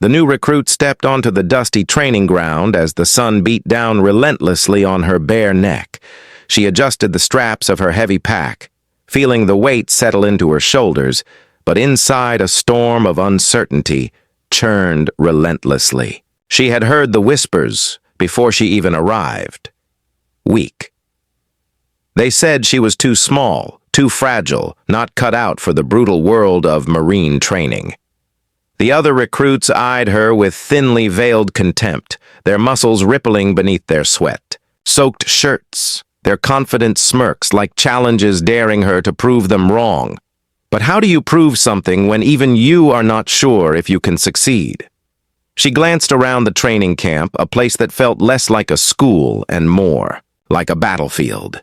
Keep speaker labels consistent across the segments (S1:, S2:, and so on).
S1: The new recruit stepped onto the dusty training ground as the sun beat down relentlessly on her bare neck. She adjusted the straps of her heavy pack, feeling the weight settle into her shoulders, but inside a storm of uncertainty churned relentlessly. She had heard the whispers before she even arrived. Weak. They said she was too small, too fragile, not cut out for the brutal world of Marine training. The other recruits eyed her with thinly veiled contempt, their muscles rippling beneath their sweat. Soaked shirts, their confident smirks like challenges daring her to prove them wrong. But how do you prove something when even you are not sure if you can succeed? She glanced around the training camp, a place that felt less like a school and more like a battlefield.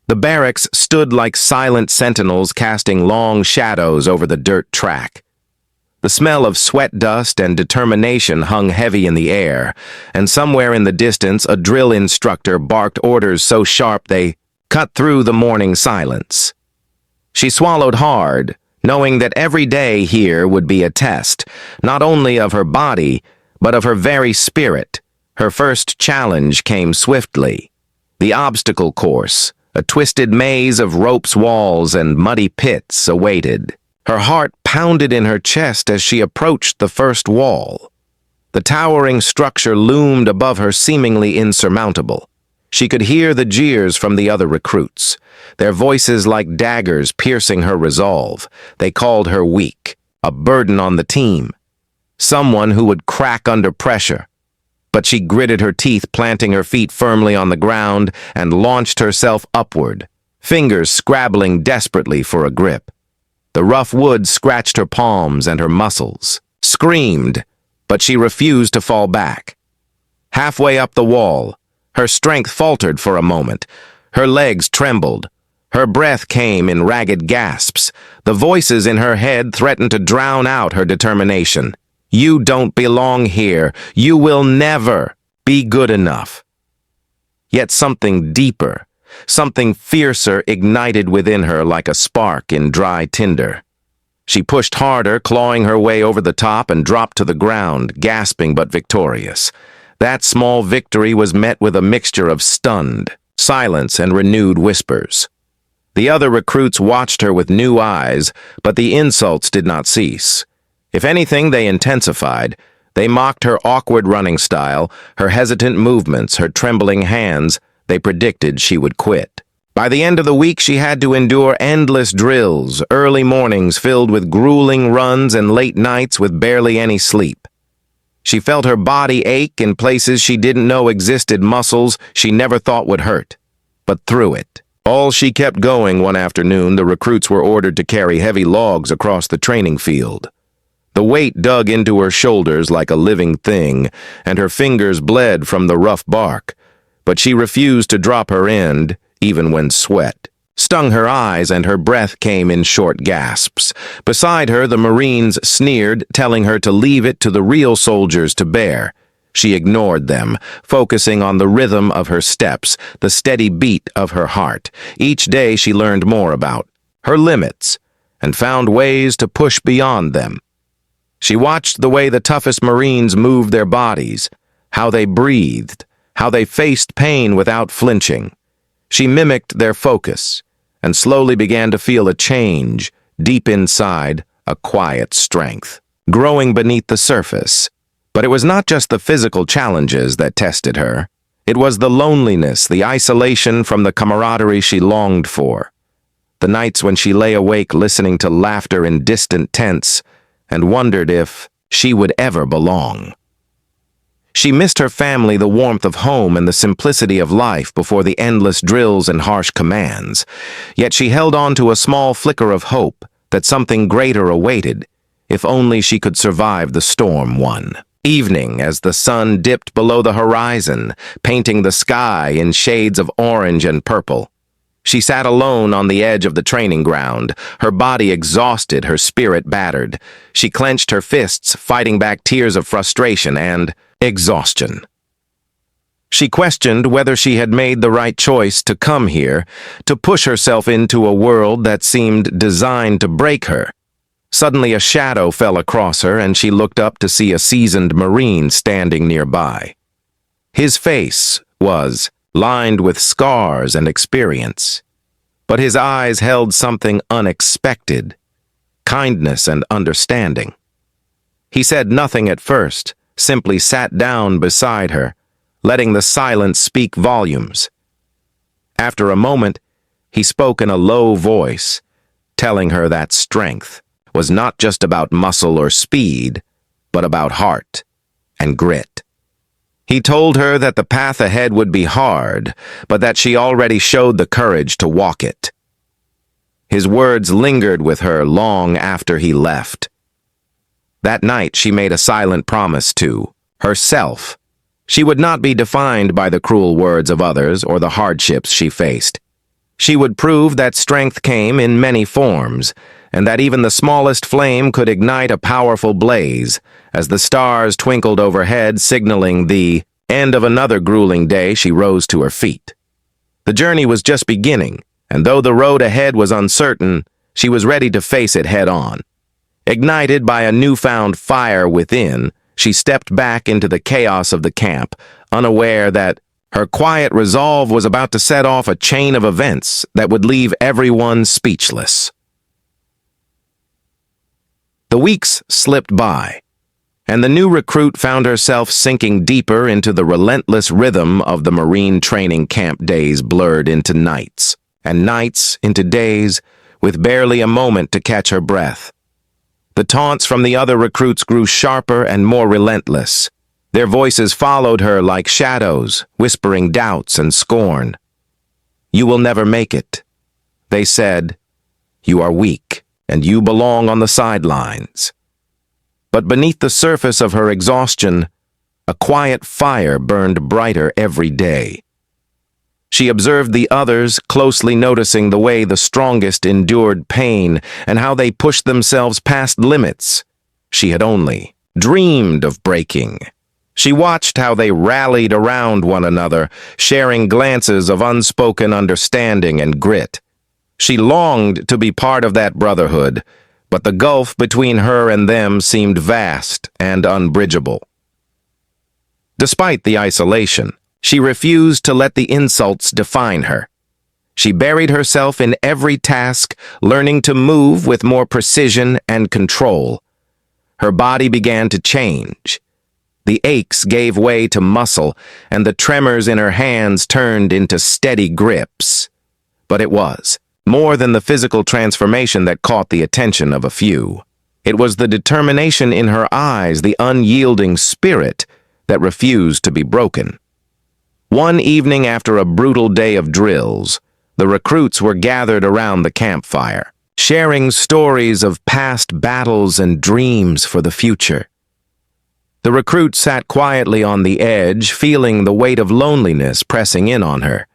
S1: The barracks stood like silent sentinels casting long shadows over the dirt track. The smell of sweat dust and determination hung heavy in the air, and somewhere in the distance a drill instructor barked orders so sharp they cut through the morning silence. She swallowed hard, knowing that every day here would be a test, not only of her body, but of her very spirit. Her first challenge came swiftly. The obstacle course, a twisted maze of ropes, walls, and muddy pits awaited. Her heart pounded in her chest as she approached the first wall. The towering structure loomed above her, seemingly insurmountable. She could hear the jeers from the other recruits, their voices like daggers piercing her resolve. They called her weak, a burden on the team, someone who would crack under pressure. But she gritted her teeth, planting her feet firmly on the ground, and launched herself upward, fingers scrabbling desperately for a grip. The rough wood scratched her palms and her muscles. Screamed, but she refused to fall back. Halfway up the wall, her strength faltered for a moment. Her legs trembled. Her breath came in ragged gasps. The voices in her head threatened to drown out her determination. You don't belong here. You will never be good enough. Yet something deeper, something fiercer ignited within her like a spark in dry tinder. She pushed harder, clawing her way over the top and dropped to the ground, gasping but victorious. That small victory was met with a mixture of stunned silence and renewed whispers. The other recruits watched her with new eyes, but the insults did not cease. If anything, they intensified. They mocked her awkward running style, her hesitant movements, her trembling hands. They predicted she would quit. By the end of the week, she had to endure endless drills, early mornings filled with grueling runs and late nights with barely any sleep. She felt her body ache in places she didn't know existed, muscles she never thought would hurt. But through it, all she kept going. One afternoon, the recruits were ordered to carry heavy logs across the training field. The weight dug into her shoulders like a living thing, and her fingers bled from the rough bark. But she refused to drop her end, even when sweat stung her eyes and her breath came in short gasps. Beside her, the Marines sneered, telling her to leave it to the real soldiers to bear. She ignored them, focusing on the rhythm of her steps, the steady beat of her heart. Each day she learned more about her limits and found ways to push beyond them. She watched the way the toughest Marines moved their bodies, how they breathed, how they faced pain without flinching. She mimicked their focus and slowly began to feel a change deep inside, a quiet strength growing beneath the surface. But it was not just the physical challenges that tested her. It was the loneliness, the isolation from the camaraderie she longed for. The nights when she lay awake listening to laughter in distant tents and wondered if she would ever belong. She missed her family, the warmth of home, and the simplicity of life before the endless drills and harsh commands. Yet she held on to a small flicker of hope that something greater awaited, if only she could survive the storm one evening as the sun dipped below the horizon, painting the sky in shades of orange and purple. She sat alone on the edge of the training ground, her body exhausted, her spirit battered. She clenched her fists, fighting back tears of frustration and exhaustion. She questioned whether she had made the right choice to come here, to push herself into a world that seemed designed to break her. Suddenly a shadow fell across her and she looked up to see a seasoned Marine standing nearby. His face was lined with scars and experience, but his eyes held something unexpected, kindness and understanding. He said nothing at first, simply sat down beside her, letting the silence speak volumes. After a moment, he spoke in a low voice, telling her that strength was not just about muscle or speed, but about heart and grit. He told her that the path ahead would be hard, but that she already showed the courage to walk it. His words lingered with her long after he left. That night she made a silent promise to herself. She would not be defined by the cruel words of others or the hardships she faced. She would prove that strength came in many forms, and that even the smallest flame could ignite a powerful blaze, as the stars twinkled overhead, signaling the end of another grueling day. She rose to her feet. The journey was just beginning, and though the road ahead was uncertain, she was ready to face it head-on. Ignited by a newfound fire within, she stepped back into the chaos of the camp, unaware that her quiet resolve was about to set off a chain of events that would leave everyone speechless. The weeks slipped by, and the new recruit found herself sinking deeper into the relentless rhythm of the Marine training camp. Days blurred into nights, and nights into days, with barely a moment to catch her breath. The taunts from the other recruits grew sharper and more relentless. Their voices followed her like shadows, whispering doubts and scorn. "You will never make it," they said. "You are weak, and you belong on the sidelines." But beneath the surface of her exhaustion, a quiet fire burned brighter every day. She observed the others, closely noticing the way the strongest endured pain and how they pushed themselves past limits she had only dreamed of breaking. She watched how they rallied around one another, sharing glances of unspoken understanding and grit. She longed to be part of that brotherhood, but the gulf between her and them seemed vast and unbridgeable. Despite the isolation, she refused to let the insults define her. She buried herself in every task, learning to move with more precision and control. Her body began to change. The aches gave way to muscle, and the tremors in her hands turned into steady grips. But it was more than the physical transformation that caught the attention of a few. It was the determination in her eyes, the unyielding spirit that refused to be broken. One evening after a brutal day of drills, the recruits were gathered around the campfire, sharing stories of past battles and dreams for the future. The recruit sat quietly on the edge, feeling the weight of loneliness pressing in on her.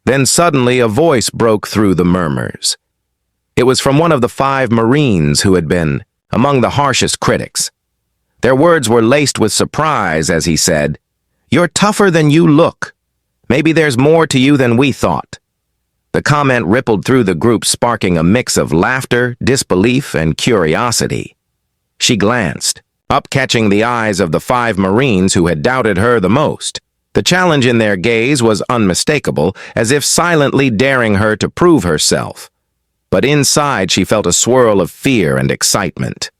S1: Then suddenly a voice broke through the murmurs. It was from one of the 5 Marines who had been among the harshest critics. Their words were laced with surprise as he said, "You're tougher than you look. Maybe there's more to you than we thought." The comment rippled through the group, sparking a mix of laughter, disbelief, and curiosity. She glanced, up catching the eyes of the 5 Marines who had doubted her the most. The challenge in their gaze was unmistakable, as if silently daring her to prove herself. But inside she felt a swirl of fear and excitement.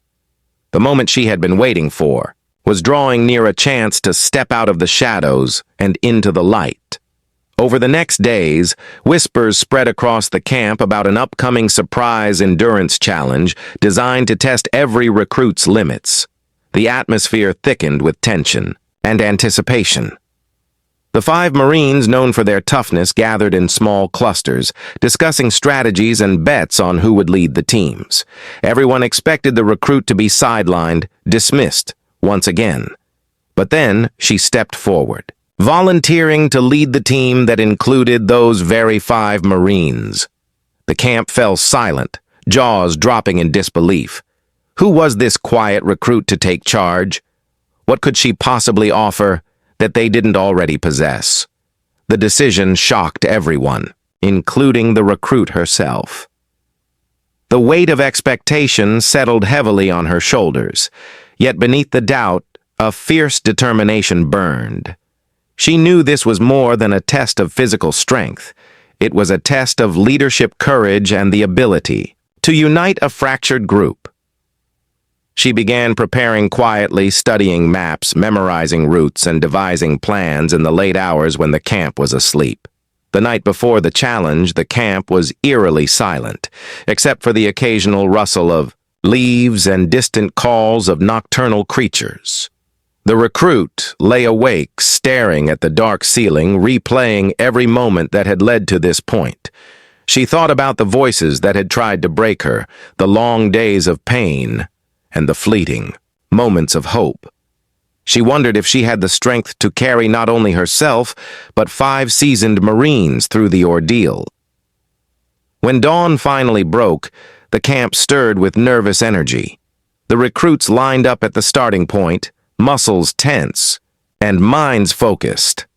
S1: The moment she had been waiting for was drawing near, a chance to step out of the shadows and into the light. Over the next days, whispers spread across the camp about an upcoming surprise endurance challenge designed to test every recruit's limits. The atmosphere thickened with tension and anticipation. The 5 Marines, known for their toughness, gathered in small clusters, discussing strategies and bets on who would lead the teams. Everyone expected the recruit to be sidelined, dismissed, once again. But then she stepped forward, volunteering to lead the team that included those very 5 Marines. The camp fell silent, jaws dropping in disbelief. Who was this quiet recruit to take charge? What could she possibly offer that they didn't already possess? The decision shocked everyone, including the recruit herself. The weight of expectation settled heavily on her shoulders, yet beneath the doubt, a fierce determination burned. She knew this was more than a test of physical strength. It was a test of leadership courage and the ability to unite a fractured group. She began preparing quietly, studying maps, memorizing routes, and devising plans in the late hours when the camp was asleep. The night before the challenge, the camp was eerily silent, except for the occasional rustle of leaves and distant calls of nocturnal creatures. The recruit lay awake, staring at the dark ceiling, replaying every moment that had led to this point. She thought about the voices that had tried to break her, the long days of pain, and the fleeting moments of hope. She wondered if she had the strength to carry not only herself, but 5 seasoned Marines through the ordeal. When dawn finally broke, the camp stirred with nervous energy. The recruits lined up at the starting point, muscles tense, and minds focused.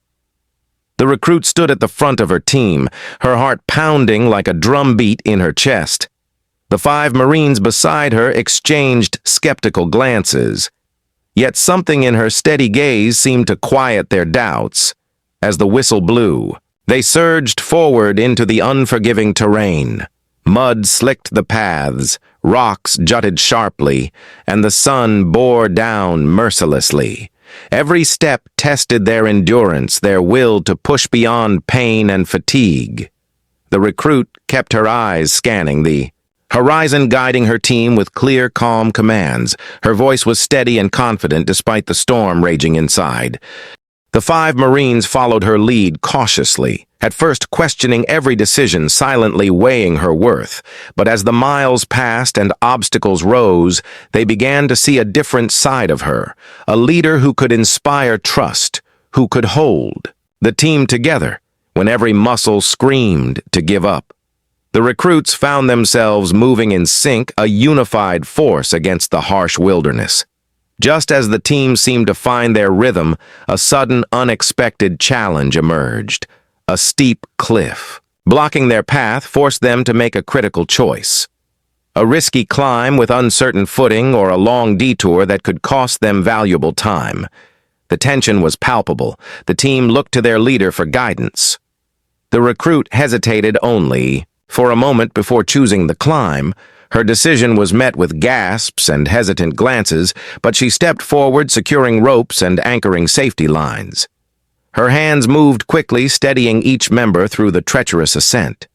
S1: The recruit stood at the front of her team, her heart pounding like a drum beat in her chest. The 5 Marines beside her exchanged skeptical glances. Yet something in her steady gaze seemed to quiet their doubts. As the whistle blew, they surged forward into the unforgiving terrain. Mud slicked the paths, rocks jutted sharply, and the sun bore down mercilessly. Every step tested their endurance, their will to push beyond pain and fatigue. The recruit kept her eyes scanning the horizon, guiding her team with clear, calm commands. Her voice was steady and confident despite the storm raging inside. The 5 Marines followed her lead cautiously, at first questioning every decision, silently weighing her worth. But as the miles passed and obstacles rose, they began to see a different side of her, a leader who could inspire trust, who could hold the team together when every muscle screamed to give up. The recruits found themselves moving in sync, a unified force against the harsh wilderness. Just as the team seemed to find their rhythm, a sudden, unexpected challenge emerged. A steep cliff, blocking their path, forced them to make a critical choice. A risky climb with uncertain footing or a long detour that could cost them valuable time. The tension was palpable. The team looked to their leader for guidance. The recruit hesitated only for a moment before choosing the climb. Her decision was met with gasps and hesitant glances, but she stepped forward, securing ropes and anchoring safety lines. Her hands moved quickly, steadying each member through the treacherous ascent.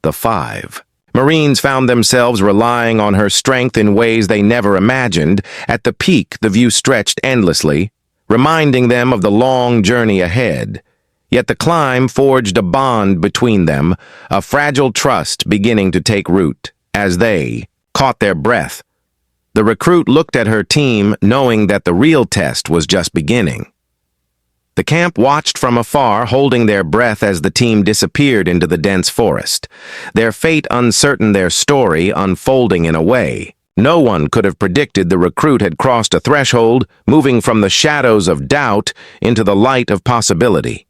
S1: The 5 Marines found themselves relying on her strength in ways they never imagined. At the peak, the view stretched endlessly, reminding them of the long journey ahead. Yet the climb forged a bond between them, a fragile trust beginning to take root. As they caught their breath, the recruit looked at her team, knowing that the real test was just beginning. The camp watched from afar, holding their breath as the team disappeared into the dense forest, their fate uncertain, their story unfolding in a way no one could have predicted. The recruit had crossed a threshold, moving from the shadows of doubt into the light of possibility.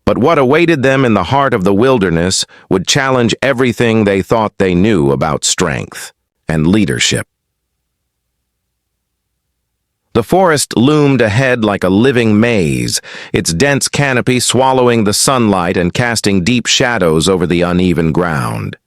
S1: But what awaited them in the heart of the wilderness would challenge everything they thought they knew about strength and leadership. The forest loomed ahead like a living maze, its dense canopy swallowing the sunlight and casting deep shadows over the uneven ground.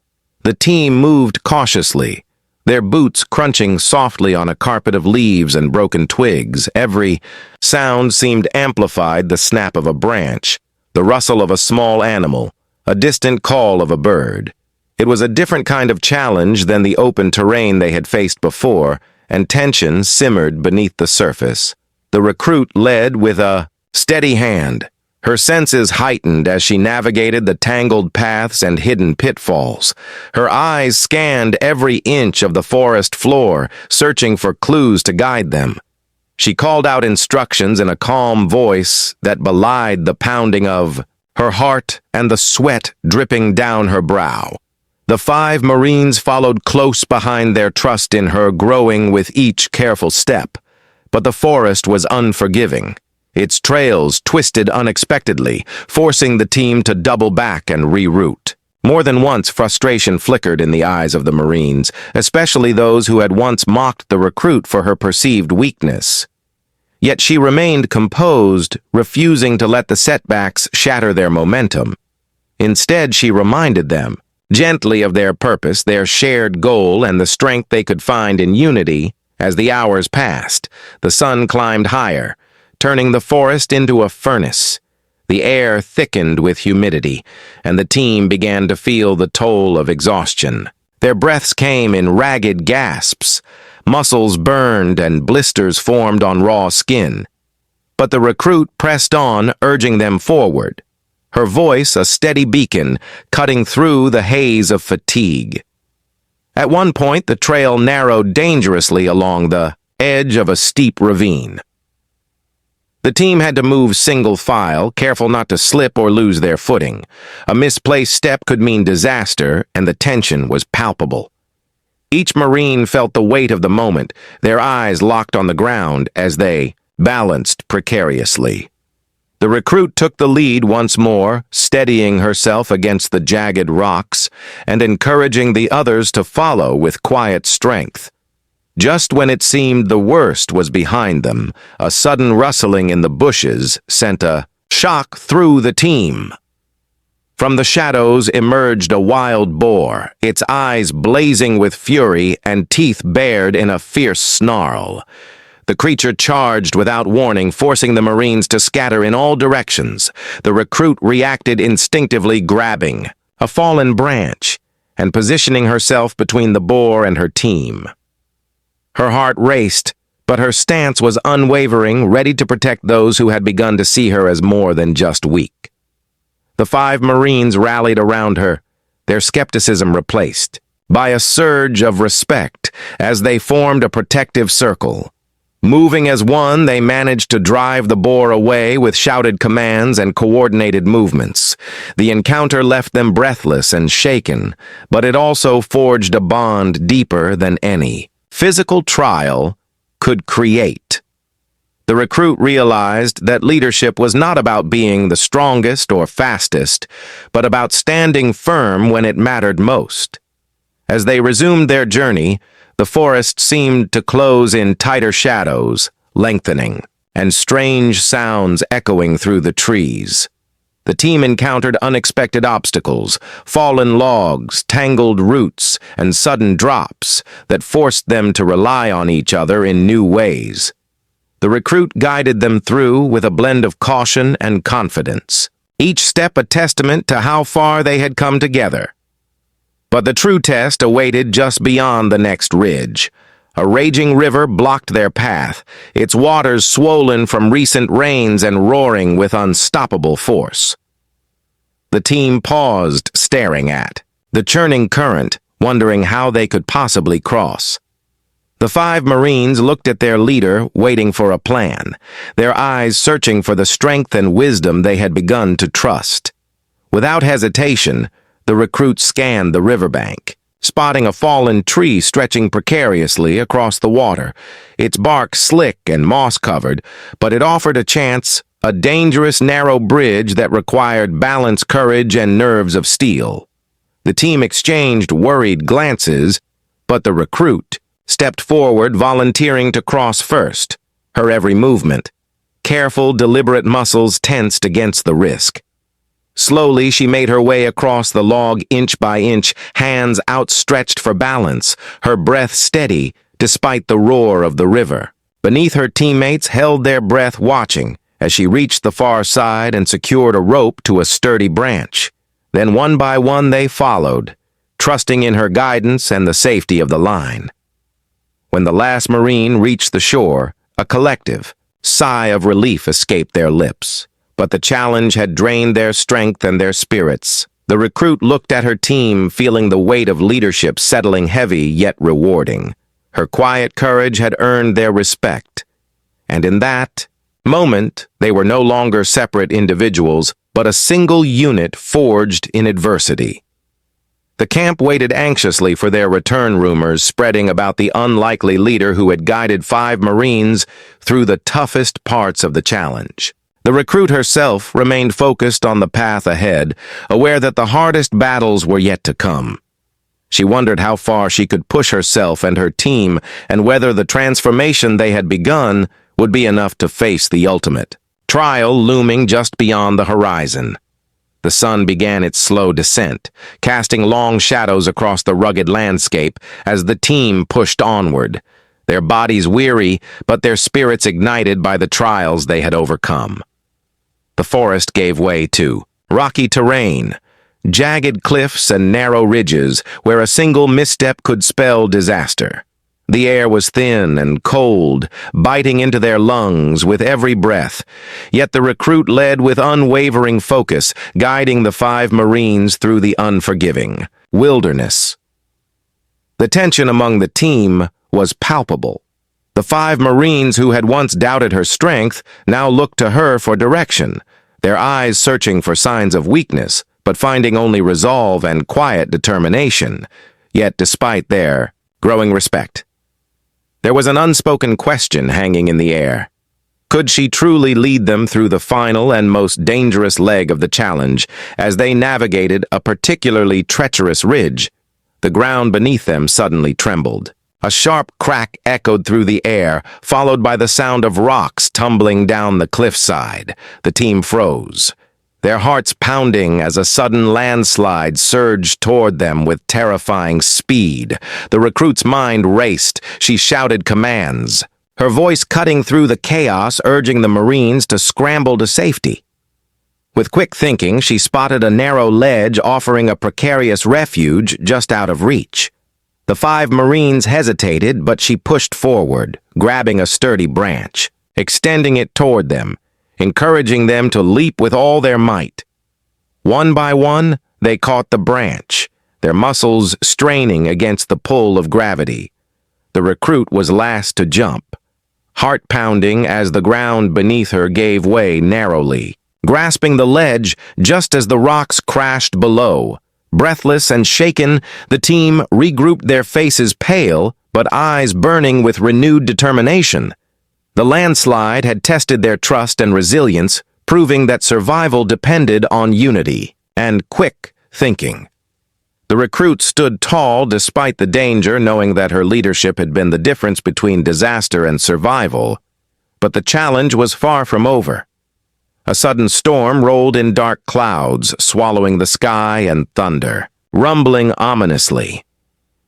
S1: The team moved cautiously, their boots crunching softly on a carpet of leaves and broken twigs. Every sound seemed amplified: the snap of a branch, the rustle of a small animal, a distant call of a bird. It was a different kind of challenge than the open terrain they had faced before, and tension simmered beneath the surface. The recruit led with a steady hand, her senses heightened as she navigated the tangled paths and hidden pitfalls. Her eyes scanned every inch of the forest floor, searching for clues to guide them. She called out instructions in a calm voice that belied the pounding of her heart and the sweat dripping down her brow. The 5 Marines followed close behind, their trust in her growing with each careful step. But the forest was unforgiving. Its trails twisted unexpectedly, forcing the team to double back and reroute. More than once, frustration flickered in the eyes of the Marines, especially those who had once mocked the recruit for her perceived weakness. Yet she remained composed, refusing to let the setbacks shatter their momentum. Instead, she reminded them, gently, of their purpose, their shared goal, and the strength they could find in unity. As the hours passed, the sun climbed higher, turning the forest into a furnace. The air thickened with humidity, and the team began to feel the toll of exhaustion. Their breaths came in ragged gasps. Muscles burned and blisters formed on raw skin. But the recruit pressed on, urging them forward. Her voice a steady beacon, cutting through the haze of fatigue. At one point, the trail narrowed dangerously along the edge of a steep ravine. The team had to move single file, careful not to slip or lose their footing. A misplaced step could mean disaster, and the tension was palpable. Each Marine felt the weight of the moment, their eyes locked on the ground as they balanced precariously. The recruit took the lead once more, steadying herself against the jagged rocks and encouraging the others to follow with quiet strength. Just when it seemed the worst was behind them, a sudden rustling in the bushes sent a shock through the team. From the shadows emerged a wild boar, its eyes blazing with fury and teeth bared in a fierce snarl. The creature charged without warning, forcing the Marines to scatter in all directions. The recruit reacted instinctively, grabbing a fallen branch and positioning herself between the boar and her team. Her heart raced, but her stance was unwavering, ready to protect those who had begun to see her as more than just weak. The 5 Marines rallied around her, their skepticism replaced by a surge of respect as they formed a protective circle. Moving as one, they managed to drive the boar away with shouted commands and coordinated movements. The encounter left them breathless and shaken, but it also forged a bond deeper than any physical trial could create. The recruit realized that leadership was not about being the strongest or fastest, but about standing firm when it mattered most. As they resumed their journey, the forest seemed to close in tighter shadows, lengthening, and strange sounds echoing through the trees. The team encountered unexpected obstacles, fallen logs, tangled roots, and sudden drops that forced them to rely on each other in new ways. The recruit guided them through with a blend of caution and confidence, each step a testament to how far they had come together. But the true test awaited just beyond the next ridge. A raging river blocked their path, its waters swollen from recent rains and roaring with unstoppable force. The team paused, staring at the churning current, wondering how they could possibly cross. The 5 Marines looked at their leader, waiting for a plan, their eyes searching for the strength and wisdom they had begun to trust. Without hesitation, the recruit scanned the riverbank, spotting a fallen tree stretching precariously across the water, its bark slick and moss-covered, but it offered a chance, a dangerous narrow bridge that required balance, courage, and nerves of steel. The team exchanged worried glances, but the recruit stepped forward, volunteering to cross first, her every movement. Careful, deliberate muscles tensed against the risk. Slowly, she made her way across the log inch by inch, hands outstretched for balance, her breath steady despite the roar of the river. Beneath her teammates held their breath watching as she reached the far side and secured a rope to a sturdy branch. Then one by one they followed, trusting in her guidance and the safety of the line. When the last Marine reached the shore, a collective sigh of relief escaped their lips. But the challenge had drained their strength and their spirits. The recruit looked at her team, feeling the weight of leadership settling heavy yet rewarding. Her quiet courage had earned their respect. And in that moment, they were no longer separate individuals, but a single unit forged in adversity. The camp waited anxiously for their return, rumors spreading about the unlikely leader who had guided 5 Marines through the toughest parts of the challenge. The recruit herself remained focused on the path ahead, aware that the hardest battles were yet to come. She wondered how far she could push herself and her team, and whether the transformation they had begun would be enough to face the ultimate trial looming just beyond the horizon. The sun began its slow descent, casting long shadows across the rugged landscape as the team pushed onward, their bodies weary, but their spirits ignited by the trials they had overcome. The forest gave way to rocky terrain, jagged cliffs and narrow ridges where a single misstep could spell disaster. The air was thin and cold, biting into their lungs with every breath, yet the recruit led with unwavering focus, guiding the 5 Marines through the unforgiving wilderness. The tension among the team was palpable. The 5 Marines who had once doubted her strength now looked to her for direction, their eyes searching for signs of weakness, but finding only resolve and quiet determination, yet despite their growing respect. There was an unspoken question hanging in the air. Could she truly lead them through the final and most dangerous leg of the challenge as they navigated a particularly treacherous ridge? The ground beneath them suddenly trembled. A sharp crack echoed through the air, followed by the sound of rocks tumbling down the cliffside. The team froze, their hearts pounding as a sudden landslide surged toward them with terrifying speed. The recruit's mind raced. She shouted commands, her voice cutting through the chaos, urging the Marines to scramble to safety. With quick thinking, she spotted a narrow ledge offering a precarious refuge just out of reach. The 5 Marines hesitated, but she pushed forward, grabbing a sturdy branch, extending it toward them, encouraging them to leap with all their might. One by one, they caught the branch, their muscles straining against the pull of gravity. The recruit was last to jump, heart pounding as the ground beneath her gave way narrowly, grasping the ledge just as the rocks crashed below. Breathless and shaken, the team regrouped, their faces pale, but eyes burning with renewed determination. The landslide had tested their trust and resilience, proving that survival depended on unity and quick thinking. The recruit stood tall despite the danger, knowing that her leadership had been the difference between disaster and survival. But the challenge was far from over. A sudden storm rolled in dark clouds, swallowing the sky and thunder, rumbling ominously.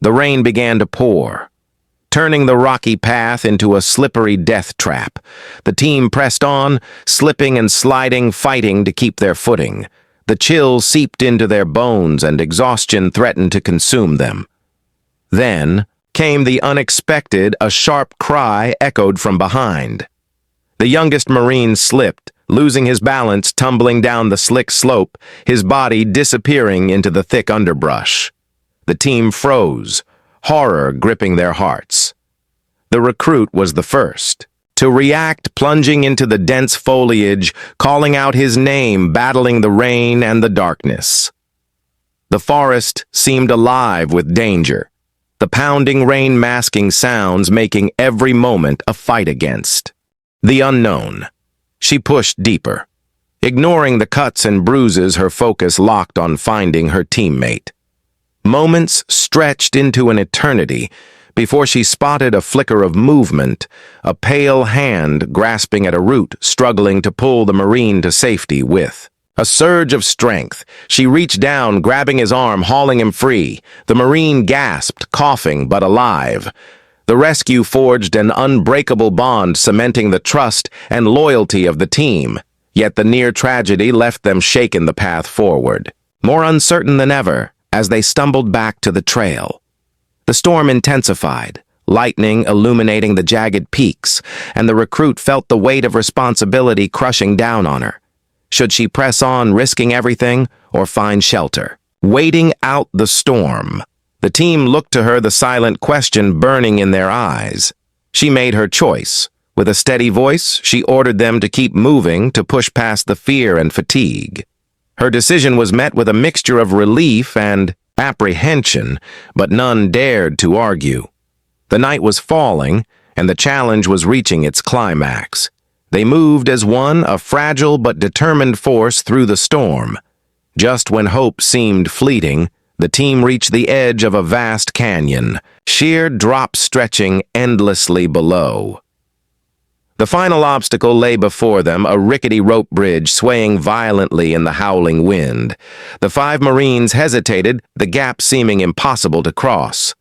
S1: The rain began to pour, turning the rocky path into a slippery death trap. The team pressed on, slipping and sliding, fighting to keep their footing. The chill seeped into their bones and exhaustion threatened to consume them. Then came the unexpected. A sharp cry echoed from behind. The youngest Marine slipped, losing his balance, tumbling down the slick slope, his body disappearing into the thick underbrush. The team froze, horror gripping their hearts. The recruit was the first to react, plunging into the dense foliage, calling out his name, battling the rain and the darkness. The forest seemed alive with danger, the pounding rain masking sounds making every moment a fight against the unknown. She pushed deeper, ignoring the cuts and bruises, her focus locked on finding her teammate. Moments stretched into an eternity before she spotted a flicker of movement, a pale hand grasping at a root, struggling to pull the Marine to safety. With a surge of strength, she reached down, grabbing his arm, hauling him free. The Marine gasped, coughing but alive. The rescue forged an unbreakable bond, cementing the trust and loyalty of the team. Yet the near tragedy left them shaken the path forward, more uncertain than ever, as they stumbled back to the trail. The storm intensified, lightning illuminating the jagged peaks, and the recruit felt the weight of responsibility crushing down on her. Should she press on, risking everything, or find shelter? Waiting out the storm. The team looked to her, the silent question burning in their eyes. She made her choice. With a steady voice, she ordered them to keep moving, to push past the fear and fatigue. Her decision was met with a mixture of relief and apprehension, but none dared to argue. The night was falling, and the challenge was reaching its climax. They moved as one, a fragile but determined force through the storm. Just when hope seemed fleeting, the team reached the edge of a vast canyon, sheer drops stretching endlessly below. The final obstacle lay before them, a rickety rope bridge swaying violently in the howling wind. The 5 Marines hesitated, the gap seeming impossible to cross.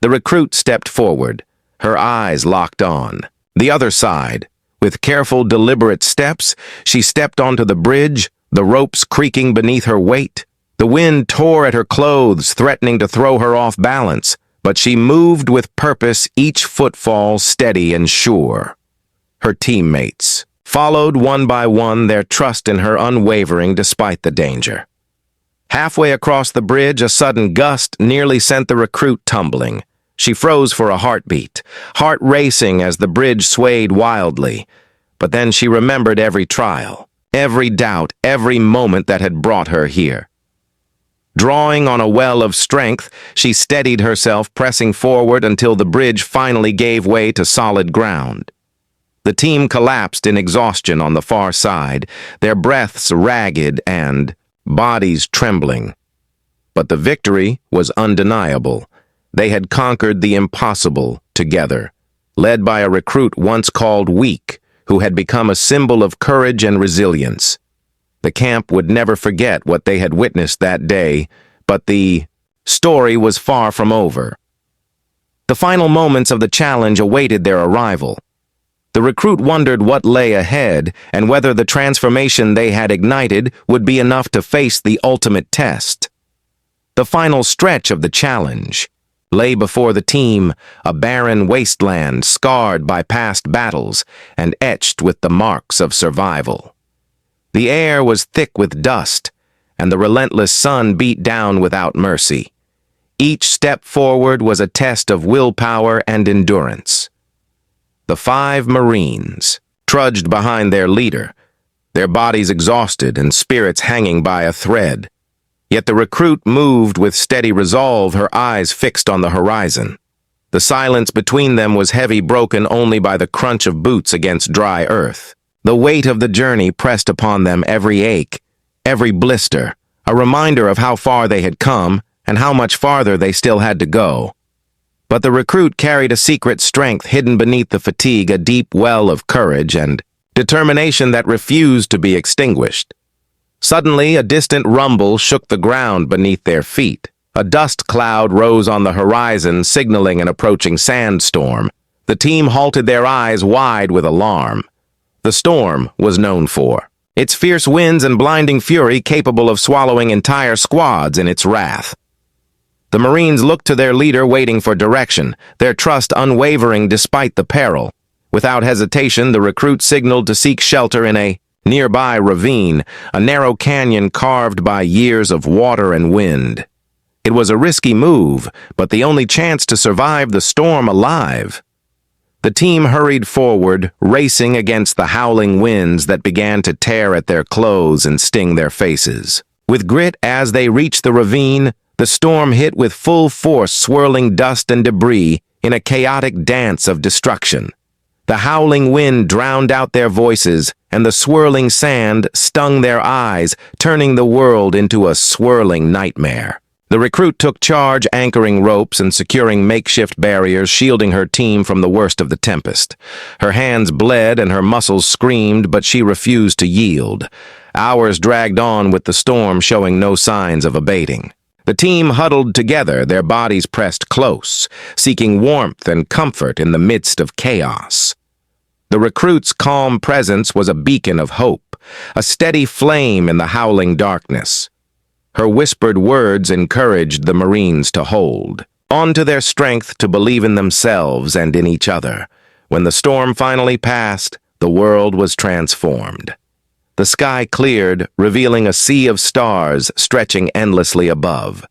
S1: The recruit stepped forward, her eyes locked on. The other side. With careful, deliberate steps, she stepped onto the bridge, the ropes creaking beneath her weight. The wind tore at her clothes, threatening to throw her off balance, but she moved with purpose, each footfall steady and sure. Her teammates followed one by one, their trust in her unwavering despite the danger. Halfway across the bridge, a sudden gust nearly sent the recruit tumbling. She froze for a heartbeat, heart racing as the bridge swayed wildly. But then she remembered every trial, every doubt, every moment that had brought her here. Drawing on a well of strength, she steadied herself, pressing forward until the bridge finally gave way to solid ground. The team collapsed in exhaustion on the far side, their breaths ragged and bodies trembling. But the victory was undeniable. They had conquered the impossible together, led by a recruit once called weak, who had become a symbol of courage and resilience. The camp would never forget what they had witnessed that day, but the story was far from over. The final moments of the challenge awaited their arrival. The recruit wondered what lay ahead and whether the transformation they had ignited would be enough to face the ultimate test. The final stretch of the challenge lay before the team, a barren wasteland scarred by past battles and etched with the marks of survival. The air was thick with dust, and the relentless sun beat down without mercy. Each step forward was a test of willpower and endurance. The 5 Marines trudged behind their leader, their bodies exhausted and spirits hanging by a thread. Yet the recruit moved with steady resolve, her eyes fixed on the horizon. The silence between them was heavy, broken only by the crunch of boots against dry earth. The weight of the journey pressed upon them, every ache, every blister, a reminder of how far they had come and how much farther they still had to go. But the recruit carried a secret strength hidden beneath the fatigue, a deep well of courage and determination that refused to be extinguished. Suddenly, a distant rumble shook the ground beneath their feet. A dust cloud rose on the horizon, signaling an approaching sandstorm. The team halted, their eyes wide with alarm. The storm was known for its fierce winds and blinding fury, capable of swallowing entire squads in its wrath. The Marines looked to their leader, waiting for direction, their trust unwavering despite the peril. Without hesitation, the recruit signaled to seek shelter in a nearby ravine, a narrow canyon carved by years of water and wind. It was a risky move, but the only chance to survive the storm alive. The team hurried forward, racing against the howling winds that began to tear at their clothes and sting their faces. With grit, as they reached the ravine, the storm hit with full force, swirling dust and debris in a chaotic dance of destruction. The howling wind drowned out their voices, and the swirling sand stung their eyes, turning the world into a swirling nightmare. The recruit took charge, anchoring ropes and securing makeshift barriers, shielding her team from the worst of the tempest. Her hands bled and her muscles screamed, but she refused to yield. Hours dragged on with the storm showing no signs of abating. The team huddled together, their bodies pressed close, seeking warmth and comfort in the midst of chaos. The recruit's calm presence was a beacon of hope, a steady flame in the howling darkness. Her whispered words encouraged the Marines to hold on to their strength, to believe in themselves and in each other. When the storm finally passed, the world was transformed. The sky cleared, revealing a sea of stars stretching endlessly above.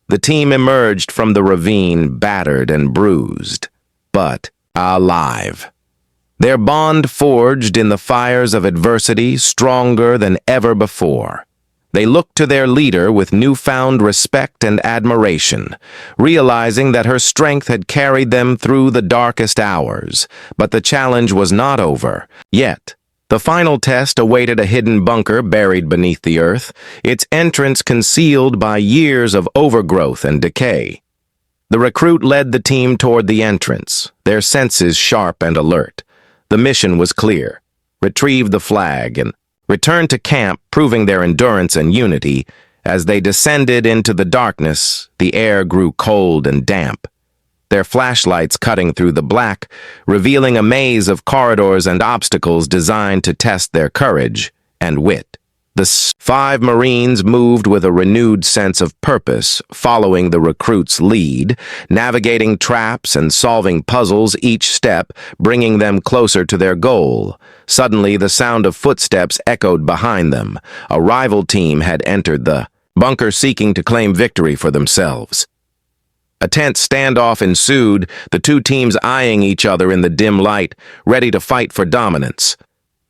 S1: The team emerged from the ravine battered and bruised, but alive. Their bond forged in the fires of adversity, stronger than ever before. They looked to their leader with newfound respect and admiration, realizing that her strength had carried them through the darkest hours. But the challenge was not over. Yet, the final test awaited a hidden bunker buried beneath the earth, its entrance concealed by years of overgrowth and decay. The recruit led the team toward the entrance, their senses sharp and alert. The mission was clear: retrieve the flag and return to camp, proving their endurance and unity. As they descended into the darkness, the air grew cold and damp, their flashlights cutting through the black, revealing a maze of corridors and obstacles designed to test their courage and wit. The 5 Marines moved with a renewed sense of purpose, following the recruit's lead, navigating traps and solving puzzles, each step bringing them closer to their goal. Suddenly, the sound of footsteps echoed behind them. A rival team had entered the bunker, seeking to claim victory for themselves. A tense standoff ensued, the two teams eyeing each other in the dim light, ready to fight for dominance.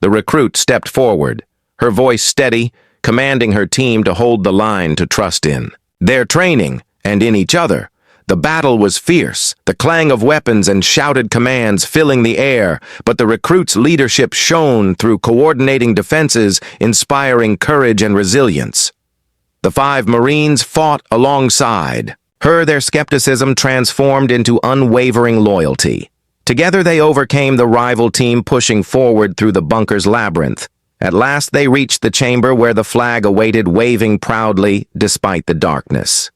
S1: The recruit stepped forward, her voice steady, commanding her team to hold the line to trust in their training and in each other. The battle was fierce, the clang of weapons and shouted commands filling the air, but the recruit's leadership shone through coordinating defenses, inspiring courage and resilience. The 5 Marines fought alongside her, their skepticism transformed into unwavering loyalty. Together they overcame the rival team, pushing forward through the bunker's labyrinth. At last they reached the chamber where the flag awaited, waving proudly despite the darkness.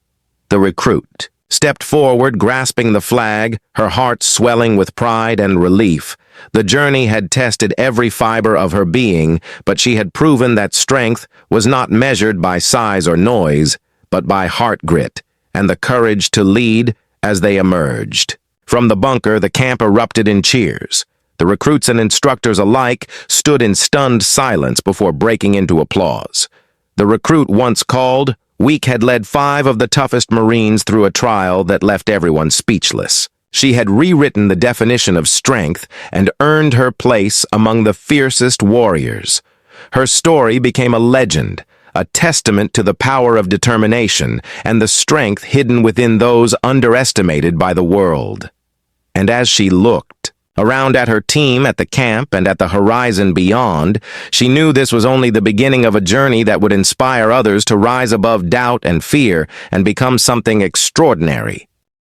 S1: The recruit stepped forward, grasping the flag, her heart swelling with pride and relief. The journey had tested every fiber of her being, but she had proven that strength was not measured by size or noise, but by heart grit and the courage to lead. As they emerged from the bunker, the camp erupted in cheers. The recruits and instructors alike stood in stunned silence before breaking into applause. The recruit once called weak had led 5 of the toughest Marines through a trial that left everyone speechless. She had rewritten the definition of strength and earned her place among the fiercest warriors. Her story became a legend, a testament to the power of determination and the strength hidden within those underestimated by the world. And as she looked around at her team, at the camp, and at the horizon beyond, she knew this was only the beginning of a journey that would inspire others to rise above doubt and fear and become something extraordinary.